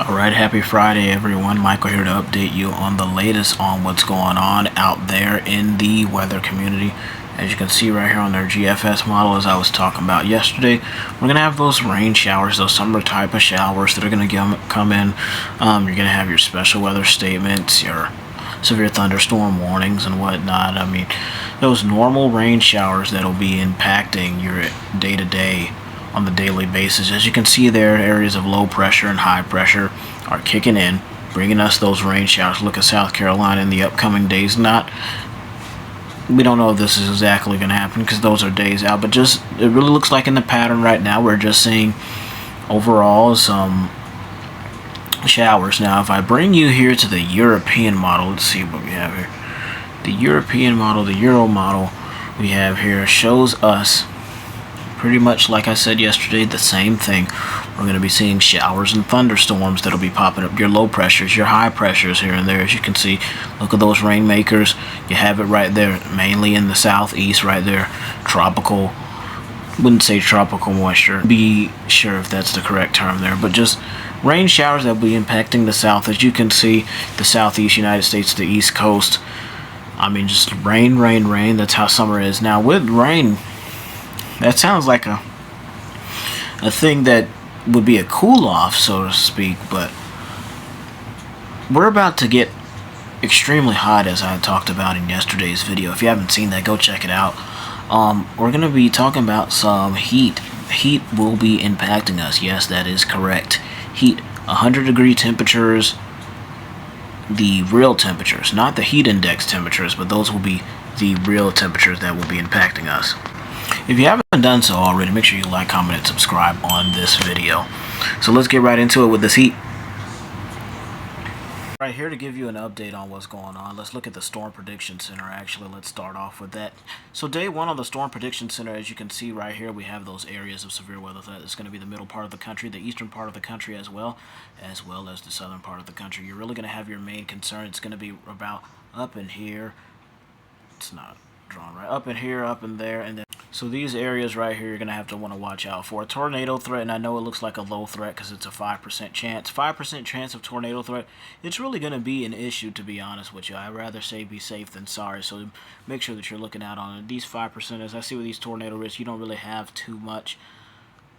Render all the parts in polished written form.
Alright, happy Friday everyone. Michael here to update you on the latest on what's going on out there in the weather community. As you can see right here on their GFS model, as I was talking about yesterday, we're going to have those rain showers, those summer type of showers that are going to come in. You're going to have your special weather statements, your severe thunderstorm warnings and whatnot. I mean, those normal rain showers that'll be impacting your day-to-day on the daily basis. As you can see there, areas of low pressure and high pressure are kicking in, bringing us those rain showers. Look at South Carolina in the upcoming days. We don't know if this is exactly going to happen because those are days out, but just it really looks like in the pattern right now we're just seeing overall some showers. Now if I bring you here to the European model, let's see what we have here. The European model, the Euro model we have here shows us pretty much, like I said yesterday, the same thing. We're going to be seeing showers and thunderstorms that'll be popping up. Your low pressures, your high pressures here and there. As you can see, look at those rainmakers. You have it right there, mainly in the southeast right there. Tropical, wouldn't say tropical moisture. Be sure if that's the correct term there. But just rain showers that will be impacting the south. As you can see, the southeast United States, the east coast. I mean, just rain, rain, rain. That's how summer is. Now, with rain, that sounds like a thing that would be a cool-off, so to speak, but we're about to get extremely hot, as I talked about in yesterday's video. If you haven't seen that, go check it out. We're going to be talking about some heat. Heat will be impacting us. Yes, that is correct. Heat, 100-degree temperatures, the real temperatures, not the heat index temperatures, but those will be the real temperatures that will be impacting us. If you haven't done so already, make sure you like, comment, and subscribe on this video. So let's get right into it with this heat. Right here to give you an update on what's going on. Let's look at the Storm Prediction Center. Actually, let's start off with that. So day one on the Storm Prediction Center, as you can see right here, we have those areas of severe weather threat. It's going to be the middle part of the country, the eastern part of the country as well as the southern part of the country. You're really going to have your main concern. It's going to be about up in here. It's not drawn right. Up in here, up in there, and then so these areas right here you're going to have to want to watch out for. A tornado threat, and I know it looks like a low threat because it's a 5% chance. 5% chance of tornado threat. It's really going to be an issue, to be honest with you. I'd rather say be safe than sorry, so make sure that you're looking out on it. These 5%, as I see with these tornado risks, you don't really have too much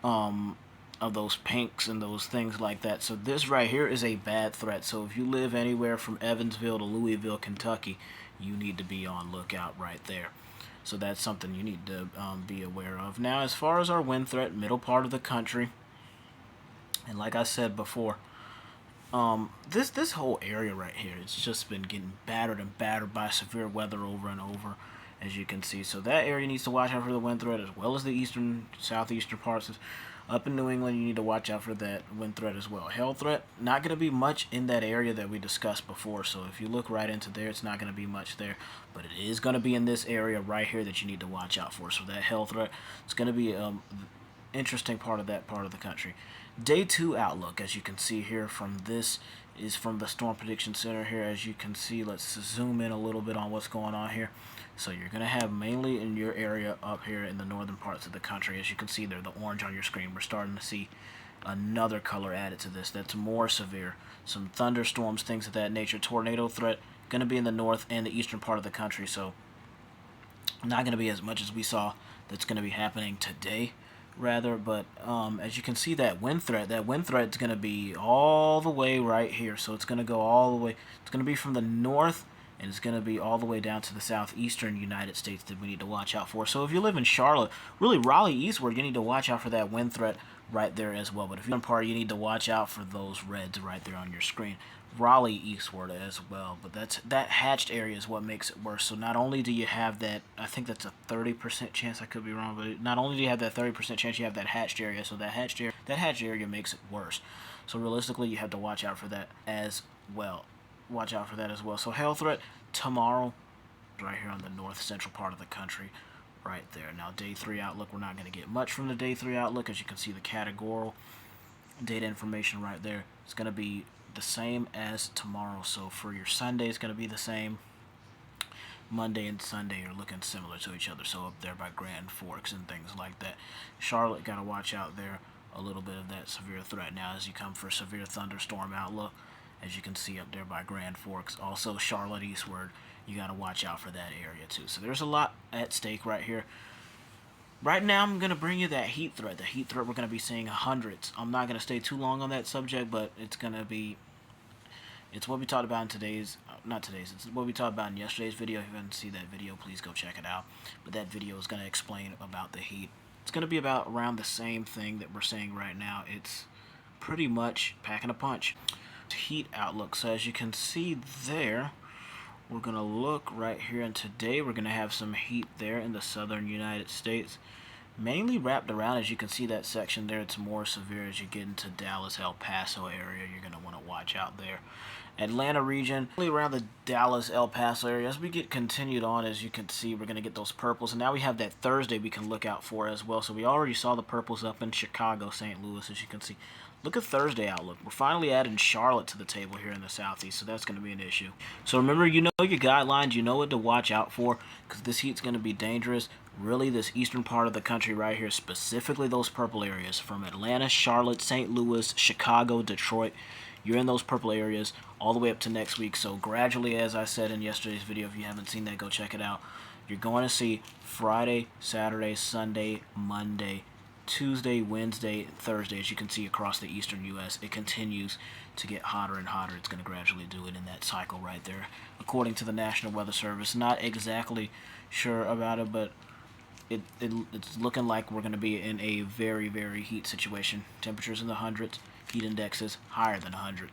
of those pinks and those things like that. So this right here is a bad threat. So if you live anywhere from Evansville to Louisville, Kentucky, you need to be on lookout right there. So that's something you need to be aware of. Now, as far as our wind threat, middle part of the country, and like I said before, this whole area right here, it's just been getting battered and battered by severe weather over and over, as you can see. So that area needs to watch out for the wind threat, as well as the eastern, southeastern parts. Up in New England, you need to watch out for that wind threat as well. Hail threat, not going to be much in that area that we discussed before. So if you look right into there, it's not going to be much there. But it is going to be in this area right here that you need to watch out for. So that hail threat, it's going to be an interesting part of that part of the country. Day 2 outlook, as you can see here from this, is from the Storm Prediction Center here. As you can see, let's zoom in a little bit on what's going on here. So you're going to have mainly in your area up here in the northern parts of the country. As you can see there, the orange on your screen, we're starting to see another color added to this that's more severe. Some thunderstorms, things of that nature. Tornado threat going to be in the north and the eastern part of the country. So not going to be as much as we saw that's going to be happening today, rather. But as you can see, that wind threat is going to be all the way right here. So it's going to go all the way. It's going to be from the north, and it's going to be all the way down to the southeastern United States that we need to watch out for. So if you live in Charlotte, really Raleigh eastward, you need to watch out for that wind threat right there as well. But if you're in part, you need to watch out for those reds right there on your screen. Raleigh eastward as well. But that hatched area is what makes it worse. So not only do you have that, I think that's a 30% chance, I could be wrong, but not only do you have that 30% chance, you have that hatched area. So that hatched area makes it worse. So realistically, you have to watch out for that as well. So hail threat tomorrow, right here on the north central part of the country, right there. Now day 3 outlook, we're not going to get much from the day 3 outlook. As you can see, the categorical data information right there, it's going to be the same as tomorrow. So for your Sunday, it's going to be the same. Monday and Sunday are looking similar to each other. So up there by Grand Forks and things like that. Charlotte, got to watch out there. a little bit of that severe threat now as you come for severe thunderstorm outlook, as you can see up there by Grand Forks. Also Charlotte eastward, you got to watch out for that area too. So there's a lot at stake right here. Right now, I'm going to bring you that heat threat. The heat threat we're going to be seeing hundreds. I'm not going to stay too long on that subject, but it's going to be... It's what we talked about in today's... not today's. It's what we talked about in yesterday's video. If you haven't seen that video, please go check it out. But that video is going to explain about the heat. It's going to be about around the same thing that we're saying right now. It's pretty much packing a punch. Heat outlook. So as you can see there... We're going to look right here, and today we're going to have some heat there in the southern United States. Mainly wrapped around, as you can see that section there, it's more severe as you get into Dallas, El Paso area. You're going to want to watch out there. Atlanta region, really around the Dallas, El Paso area. As we get continued on, as you can see, we're going to get those purples. And now we have that Thursday we can look out for as well. So we already saw the purples up in Chicago, St. Louis, as you can see. Look at Thursday outlook. We're finally adding Charlotte to the table here in the southeast, so that's going to be an issue. So remember, you know your guidelines, you know what to watch out for, because this heat's going to be dangerous. Really, this eastern part of the country right here, specifically those purple areas, from Atlanta, Charlotte, St. Louis, Chicago, Detroit. You're in those purple areas all the way up to next week. So gradually, as I said in yesterday's video, if you haven't seen that, go check it out. You're going to see Friday, Saturday, Sunday, Monday, Tuesday, Wednesday, Thursday, as you can see across the eastern U.S., it continues to get hotter and hotter. It's going to gradually do it in that cycle right there, according to the National Weather Service. Not exactly sure about it, but it's looking like we're going to be in a very, very heat situation. Temperatures in the hundreds, heat indexes higher than 100.